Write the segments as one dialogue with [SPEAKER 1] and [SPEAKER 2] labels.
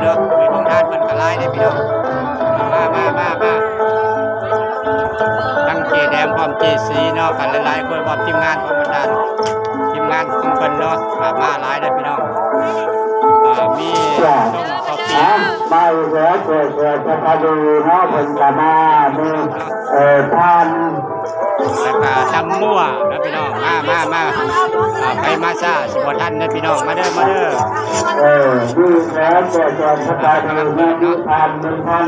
[SPEAKER 1] เนาะมีโรงทานมันก็หลายได้พี่น้องมาตั้งเจแดงพร้อมเจสีเนาะกันหลายๆคนพร้อมทีมงานของบรรดาทีมงานของเพิ่นเนาะมาหลายได้พี่น้องมีต้องข้าวปี
[SPEAKER 2] มาแล้วเกิดจะพาดูเนาะเพิ่นก็มามีทาน
[SPEAKER 1] แล้วก็ตำมั่วนะพี่น้องมาไปมาซาสิบ่ทันนะพี่น้องมาเด้อ
[SPEAKER 2] ดีแล้วเกิดจะพาดูมีทานมีท่าน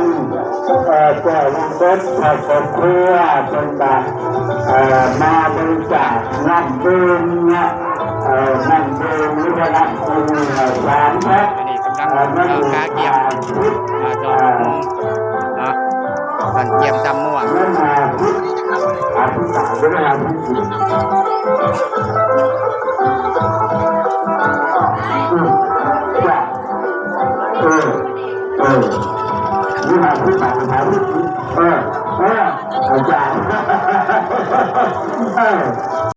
[SPEAKER 2] เจ้าลุงเบิ้ลขอบคุณเพื่อเป็นแบบมาบริจาคน้ำดื่มเนี่ยน้ำดื่มนี่ก็น้ำดื่มหวานนะ
[SPEAKER 1] อันนี้กำลังกาเกี่ยมจอดเนาะกันเกี่ยมตำมั่ว
[SPEAKER 2] นี่มาพูดต่างกันอาจารย์